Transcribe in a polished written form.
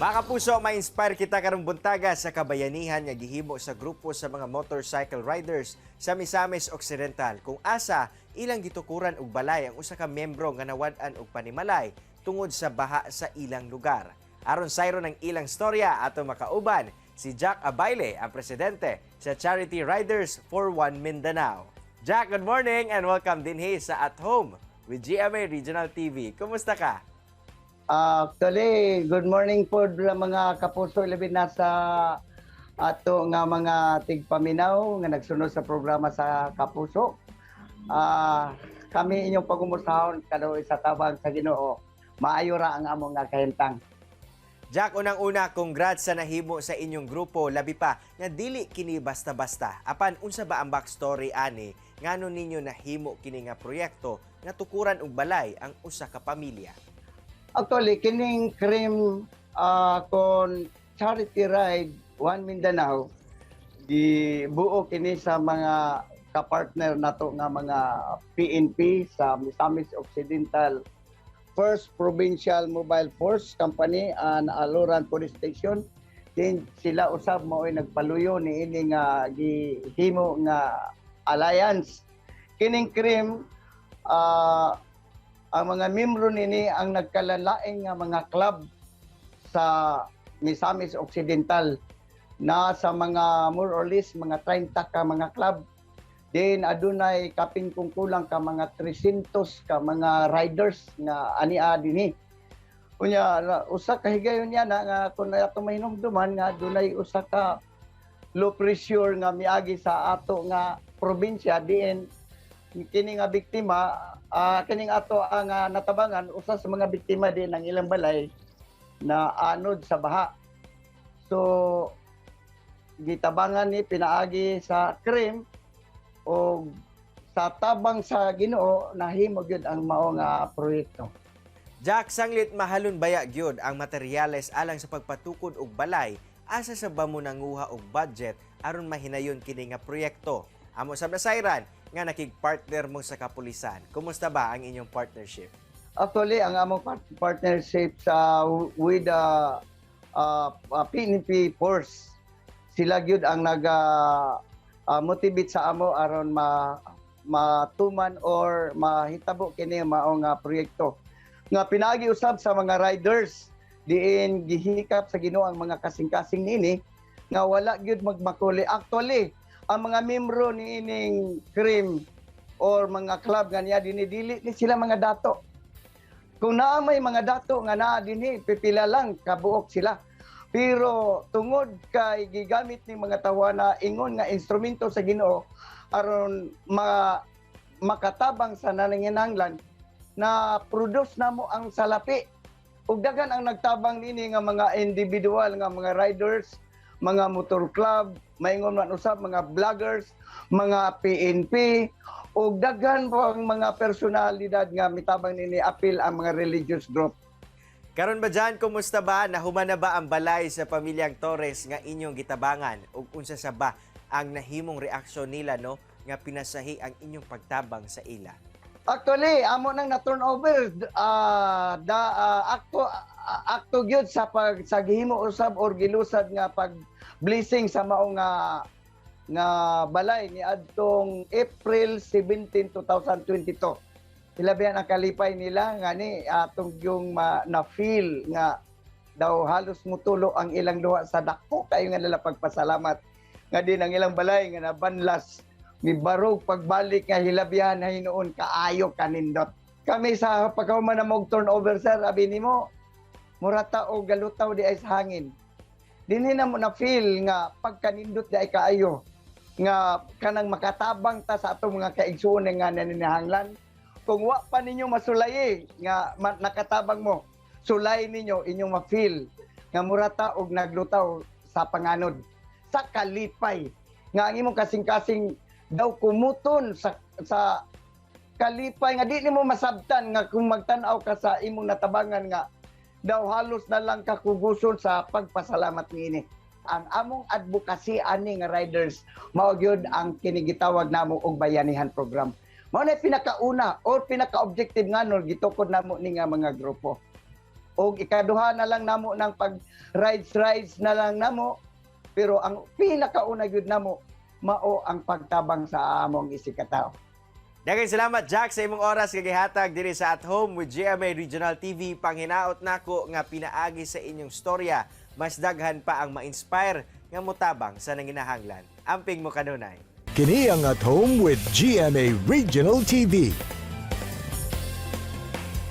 Mga kapuso, ma-inspire kita karong buntaga sa kabayanihan nga gihimo sa grupo sa mga motorcycle riders sa Misamis Occidental. Kung asa, ilang gitukuran og balay ang usa ka miyembro nga nawad-an og panimalay tungod sa baha sa ilang lugar. Aron sayro ng ilang storya ato makauban si Jack Abayle, ang presidente sa Charity Riders for One Mindanao. Jack, good morning and welcome din sa At Home with GMA Regional TV. Kumusta ka? Actually, good morning po mga kapuso, labi na sa ato nga mga tigpaminaw nga nagsunod sa programa sa kapuso. Kami inyong pagumustahon kado sa tabang sa Ginoo. Maayo ra ang among nga kahimtang. Jack, unang-una, congrats sa nahimo sa inyong grupo, labi pa nga dili kini basta-basta. Apan unsa ba ang backstory ani ngano ninyo nahimo kini nga proyekto nga tukuran og balay ang usa ka pamilya? Actually, kining cream kon Charity Ride One Mindanao, di buo kini sa mga kapartner nato nga mga PNP sa Misamis Occidental First Provincial Mobile Force Company and Aloran Police Station. Din sila usab mao nagpaluyo ni ini nga gihimo nga alliance. Kining cream ang mga miyembro nini ang nagkalalaing nga mga club sa Misamis Occidental na sa mga more or less mga 30 ka mga club. Then adunay kapin kung kulang ka mga 300 ka mga riders nga ania dinhi. Unya usa ka higayon niya na nga kun ato mahinumduman nga dunay usa ka low pressure nga miagi sa ato nga probinsya diin kini nga biktima kining ato ang natabangan usa sa mga biktima din ng ilang balay na anod sa baha. So gitabangan ni pinaagi sa CRIM o sa tabang sa Ginoo nahimo gyud ang mao nga proyekto. Jack, sanglit mahalon baya gyud ang materyales alang sa pagpatukod og balay asa sa ba mo nanguha og budget aron mahinayon kini nga proyekto. Amo sa nasayran nga nakig-partner mo sa kapulisan. Kumusta ba ang inyong partnership? Actually, ang among partnership sa with PNP Force, sila gyud ang motivate sa amo aron matuman or mahitabo kini mao nga proyekto. Nga pinaagi usab sa mga riders diin gihikap sa Ginoo ang mga kasing-kasing nini nga wala gyud magmakuli. Actually, ang mga miyembro ni ining CRIM or mga club nga niya dinidili ni sila mga dato. Kung naa may mga dato nga naa dinhi pipila lang kabuok sila. Pero tungod kay gigamit ni mga tawana ingon nga instrumento sa Ginoo aron makatabang sa nanginahanglan na produce namo ang salapi. Ug daghan ang nagtabang nini nga mga individual nga mga riders, mga motor club, maingon man usab mga vloggers, mga PNP, ug daghan po ang mga personalidad nga mitabang nini apil ang mga religious group. Karon ba dyan, kumusta ba? Nahuman na ba ang balay sa pamilyang Torres nga inyong gitabangan? Ug unsa sa ba ang nahimong reaksyon nila no nga pinasahi ang inyong pagtabang sa ila? Actually, amo nang na-turnover akto gyud sa gihimo usab or gilusad nga pag-blessing sa mao nga balay ni adtong April 17, 2022. Sila biyan ang kalipay nila nga ni atong yung na-feel nga daw halos mutulo ang ilang duha sa dako kayo nga nila pagpasalamat nga din ang ilang balay nga nabanlas ni barog pagbalik nga hilabihan na hinuon kaayo kanindot. Kami sa pagkahuman na mog turnover sir, abi nimo murata o galutaw di ay sa hangin. Dinhi na mo na feel nga pagkanindot di ay kaayo nga kanang makatabang ta sa atong mga kaigsuon nga naninahanglan. Kung wa pa ninyo masulay nga nakatabang mo, sulay ninyo inyong ma-feel nga murata og naglutaw sa panganod sa kalipay nga ang imong kasing-kasing daw kumuton sa kalipay nga di nimo masabtan nga kung magtan-aw ka sa imong natabangan nga daw halos na lang kakuguson sa pagpasalamat niini. Ang among advocacy ani nga riders mao gyud ang kinigitawag namo og bayanihan program. Mao na pinakauna or pinaka-objective nga no gitukod namo ni nga mga grupo. o ikaduha na lang namo ng pag rides na lang namo, pero ang pinakauna gyud namo mao ang pagtabang sa among isikataw. Daghang salamat Jack sa imong oras kag gihatag diri sa At Home with GMA Regional TV. Panghinaot nako nga pinaagi sa inyong storya, mas daghan pa ang ma-inspire nga motabang sa nanginahanglan. Amping mo kanunay. Kini ang At Home with GMA Regional TV.